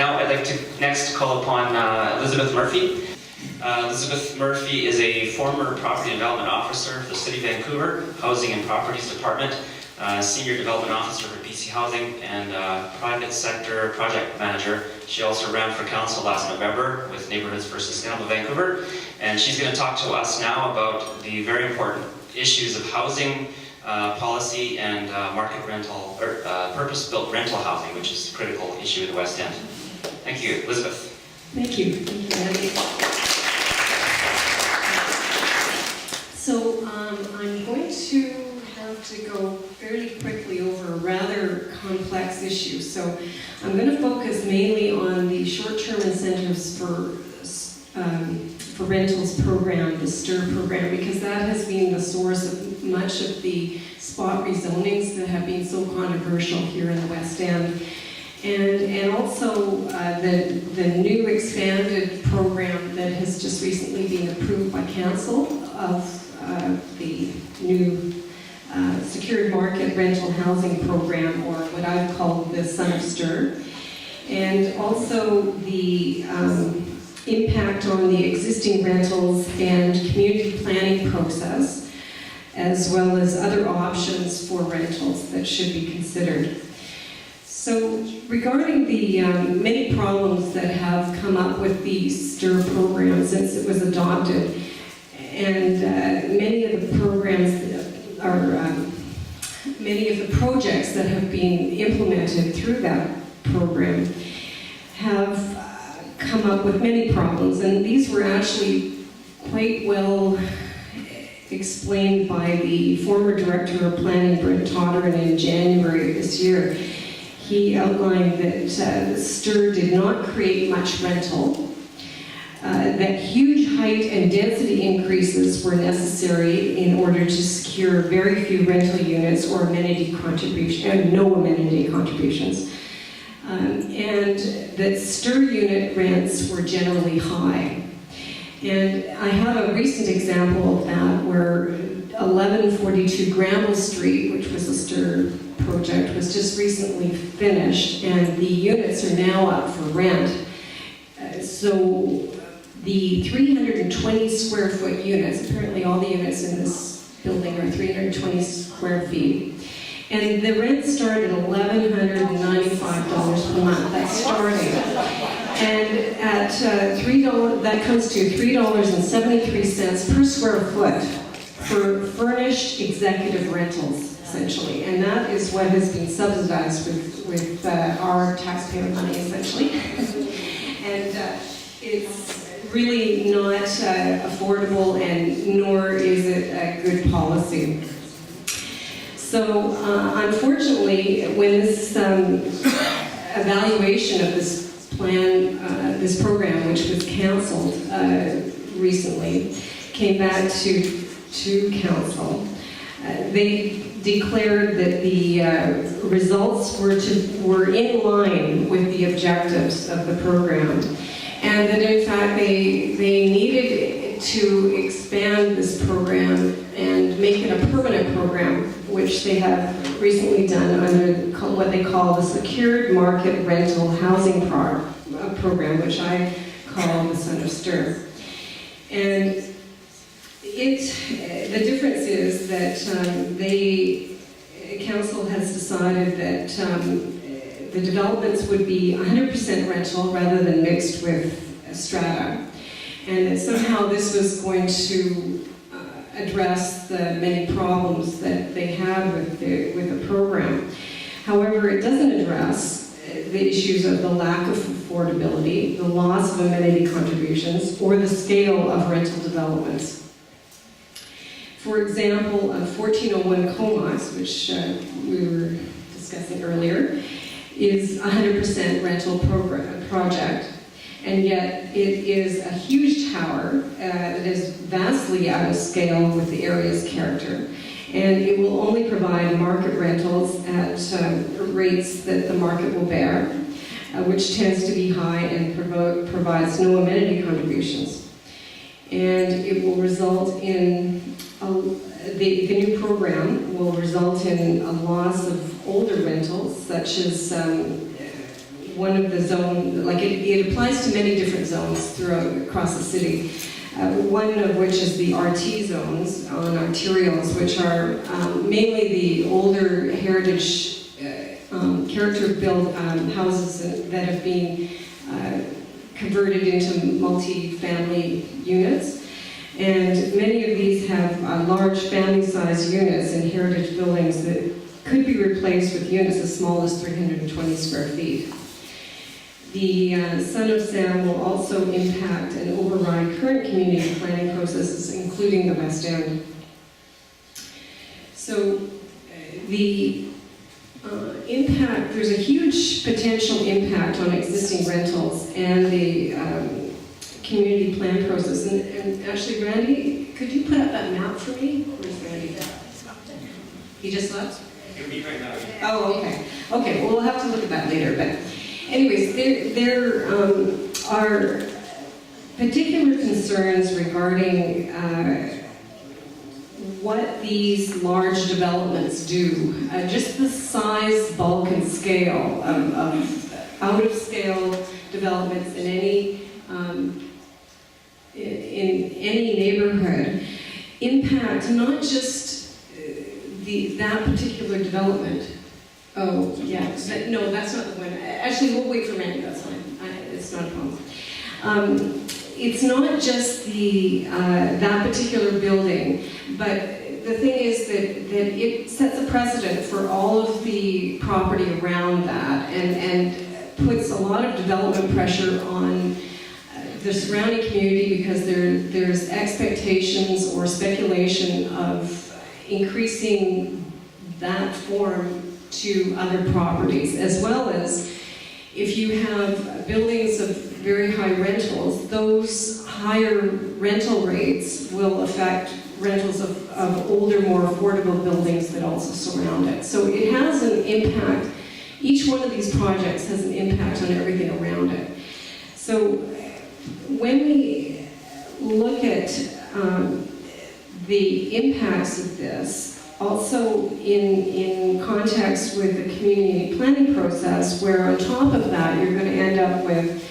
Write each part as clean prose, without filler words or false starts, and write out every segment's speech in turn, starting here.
now I'd like to next call upon Elizabeth Murphy. Elizabeth Murphy is a former Property Development Officer for the City of Vancouver, Housing and Properties Department, Senior Development Officer for BC Housing, and Private Sector Project Manager. She also ran for council last November with Neighbours for Sustainable Vancouver, and she's going to talk to us now about the very important issues of housing policy and market rental, or purpose-built rental housing, which is a critical issue in the West End. Thank you, Elizabeth. Thank you. So I'm going to have to go fairly quickly over a rather complex issue. So I'm going to focus mainly on the short-term incentives for rentals program, the STIR program, because that has been the source of much of the spot rezonings that have been so controversial here in the West End. And also the new expanded program that has just recently been approved by council of the new secured market rental housing program, or what I've called the Son of STIR, and also the impact on the existing rentals and community planning process, as well as other options for rentals that should be considered. So regarding the many problems that have come up with the STIR program since it was adopted, and many of the programs many of the projects that have been implemented through that program have come up with many problems, and these were actually quite well explained by the former Director of Planning, Brent Todderan, in January of this year. He outlined that STIR did not create much rental, that huge height and density increases were necessary in order to secure very few rental units or amenity contributions, and no amenity contributions, and that STIR unit rents were generally high. And I have a recent example of that where 1142 Granville Street, which was a STIR project, was just recently finished, and the units are now up for rent. So the 320 square foot units, apparently all the units in this building are 320 square feet, and the rent started at $1,195 per month. That's starting. And at $3, that comes to $3.73 per square foot for furnished executive rentals, essentially. And that is what has been subsidized with our taxpayer money, essentially. And it's really not affordable, and nor is it a good policy. So unfortunately, when this evaluation of this plan, this program, which was canceled recently, came back to council, they declared that the results were in line with the objectives of the program, and that in fact they needed to expand this program and make it a permanent program, which they have recently done under what they call the Secured Market Rental Housing Program, which I call the Son of STIR. And the difference is that council has decided that the developments would be 100% rental rather than mixed with strata, and that somehow this was going to address the many problems that they had with the program. However, it doesn't address the issues of the lack of affordability, the loss of amenity contributions, or the scale of rental developments. For example, 1401 Comox, which we were discussing earlier, is a 100% rental project, and yet it is a huge tower that is vastly out of scale with the area's character, and it will only provide market rentals at rates that the market will bear, which tends to be high and provides no amenity contributions. And it will result in the new program will result in a loss of older rentals, such as one of the zone, like it applies to many different zones across the city. One of which is the RT zones on arterials, which are mainly the older heritage character-built houses that have been converted into multi-family units. And many of these have large family-sized units in heritage buildings that could be replaced with units as small as 320 square feet. The Son of Sam will also impact and override current community planning processes, including the West End. So the impact, there's a huge potential impact on existing rentals and the community plan process. And actually, Randy, could you put up that map for me? Where's Randy? He just left? He'll be right now. Oh, okay. Okay, well, we'll have to look at that later. But anyways, there are particular concerns regarding what these large developments do. Just the size, bulk, and scale of out-of-scale developments in any neighborhood impact not just that particular development. Oh, yeah. No, that's not the one. Actually, we'll wait for Randy. That's fine. It's not a problem. It's not just that particular building, but the thing is that it sets a precedent for all of the property around that and puts a lot of development pressure on the surrounding community because there's expectations or speculation of increasing that form to other properties, as well as if you have buildings of very high rentals, those higher rental rates will affect rentals of older, more affordable buildings that also surround it. So it has an impact. Each one of these projects has an impact on everything around it. So when we look at the impacts of this, also in context with the community planning process, where on top of that you're going to end up with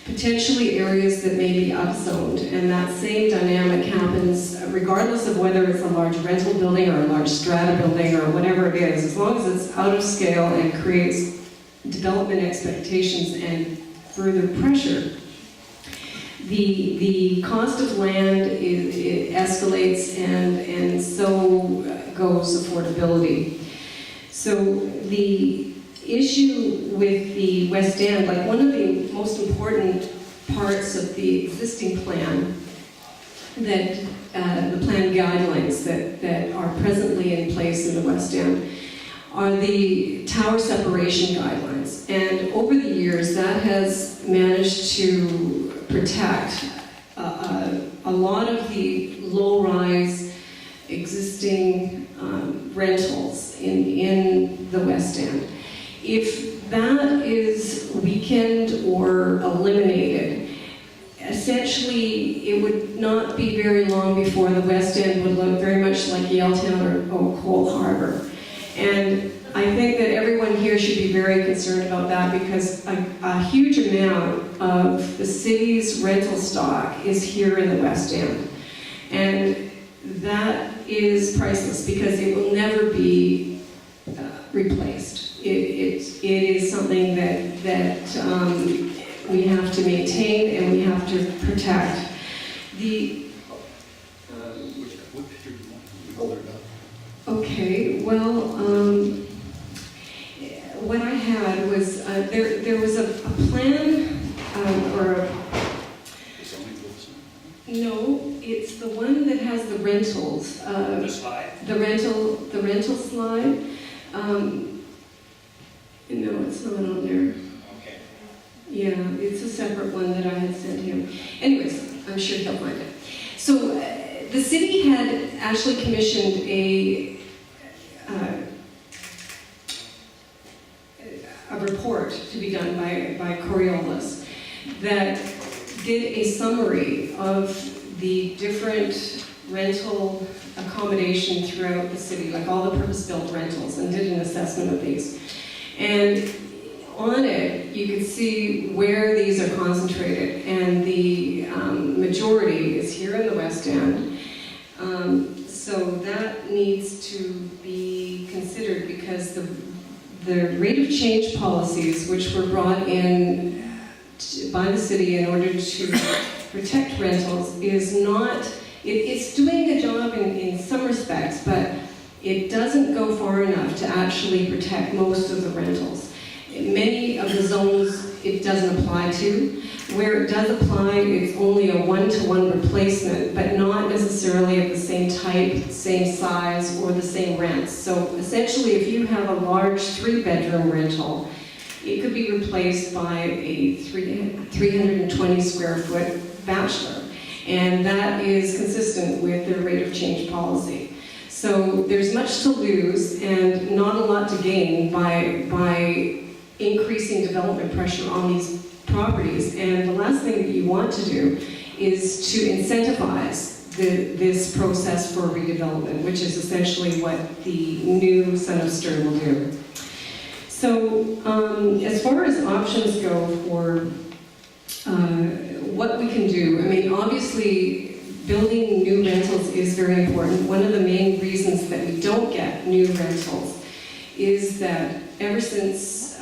potentially areas that may be upzoned, and that same dynamic happens regardless of whether it's a large rental building or a large strata building or whatever it is, as long as it's out of scale and creates development expectations and further pressure. The cost of land it escalates, and so goes affordability. So the issue with the West End, like one of the most important parts of the existing plan, that the plan guidelines that are presently in place in the West End, are the tower separation guidelines. And over the years, that has managed to protect a lot of the low-rise existing rentals in the West End. If that is weakened or eliminated, essentially it would not be very long before the West End would look very much like Yaletown or Cole Harbour. And I think that everyone here should be very concerned about that, because a huge amount of the city's rental stock is here in the West End. And that is priceless because it will never be replaced. It is something that we have to maintain and we have to protect. Okay, well, what I had was, there was a plan, no, it's the one that has the rentals. The slide? The rental slide. No, it's not on there. Okay. Yeah, it's a separate one that I had sent him. Anyways, I'm sure he'll find it. So the city had actually commissioned a report to be done by Coriolis that did a summary of the different rental accommodation throughout the city, like all the purpose-built rentals, and did an assessment of these. And on it, you can see where these are concentrated, and the majority is here in the West End. So that needs to be considered, because the rate of change policies, which were brought in by the city in order to protect rentals, is not, it's doing a job in some respects, but it doesn't go far enough to actually protect most of the rentals. Many of the zones it doesn't apply to. Where it does apply, it's only a one-to-one replacement, but not necessarily of the same type, same size, or the same rents. So essentially, if you have a large 3-bedroom rental, it could be replaced by a 320 square foot bachelor. And that is consistent with their rate of change policy. So there's much to lose and not a lot to gain by increasing development pressure on these properties. And the last thing that you want to do is to incentivize this process for redevelopment, which is essentially what the new Son of Stir will do. So as far as options go for what we can do, I mean, obviously building new rentals is very important. One of the main reasons that we don't get new rentals is that ever since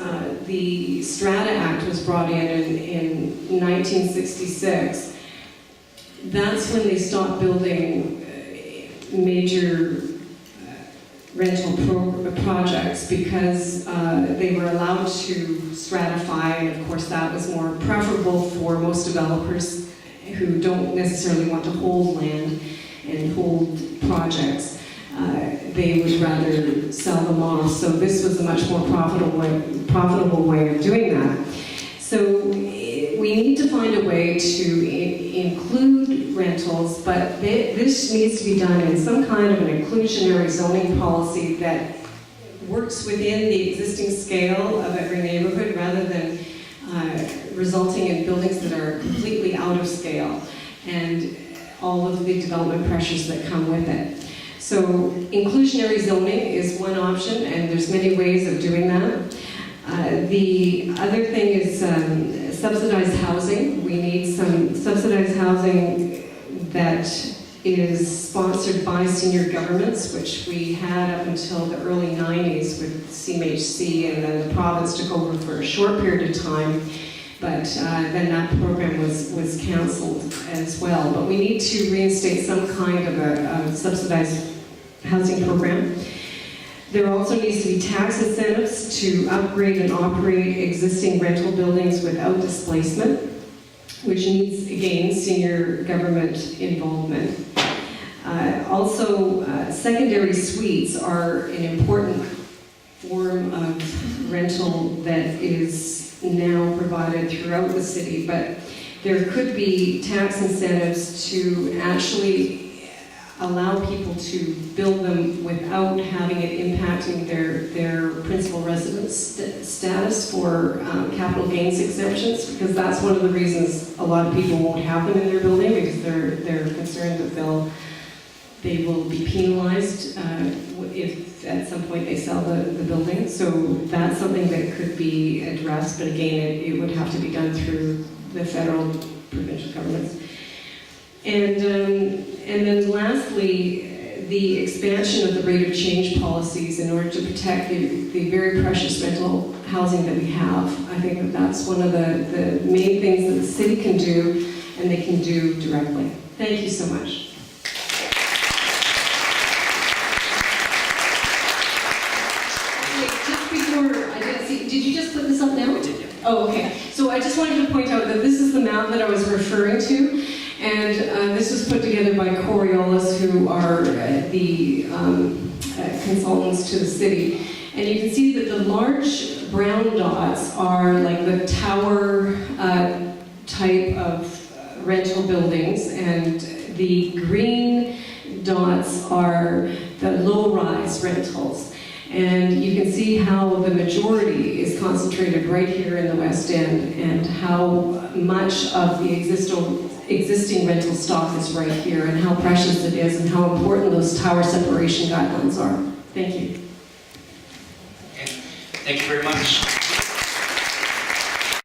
the Strata Act was brought in 1966, that's when they stopped building major rental projects, because they were allowed to stratify, and of course that was more preferable for most developers who don't necessarily want to hold land and hold projects. They would rather sell them off, so this was a much more profitable way of doing that. So we need to find a way to include rentals, but this needs to be done in some kind of an inclusionary zoning policy that works within the existing scale of every neighborhood, rather than resulting in buildings that are completely out of scale and all of the development pressures that come with it. So inclusionary zoning is one option, and there's many ways of doing that. The other thing is subsidized housing. We need some subsidized housing that is sponsored by senior governments, which we had up until the early 90s with CMHC, and then the province took over for a short period of time, but then that program was canceled as well. But we need to reinstate some kind of a subsidized housing program. There also needs to be tax incentives to upgrade and operate existing rental buildings without displacement, which needs, again, senior government involvement. Also, secondary suites are an important form of rental that is now provided throughout the city, but there could be tax incentives to actually allow people to build them without having it impacting their principal residence status for capital gains exemptions, because that's one of the reasons a lot of people won't have them in their building, because they're concerned that they will be penalized if at some point they sell the building. So that's something that could be addressed, but again, it would have to be done through the federal, provincial governments. And then lastly, the expansion of the rate of change policies in order to protect the very precious rental housing that we have. I think that that's one of the main things that the city can do, and they can do directly. Thank you so much. Just before, I didn't see, did you just put this up now? I did, yeah. Oh, okay. So I just wanted to point out that this is the map that I was referring to. And this was put together by Coriolis, who are the consultants to the city. And you can see that the large brown dots are like the tower type of rental buildings, and the green dots are the low-rise rentals. And you can see how the majority is concentrated right here in the West End, and how much of the existing rental stock is right here, and how precious it is, and how important those tower separation guidelines are. Thank you. Okay. Thank you very much.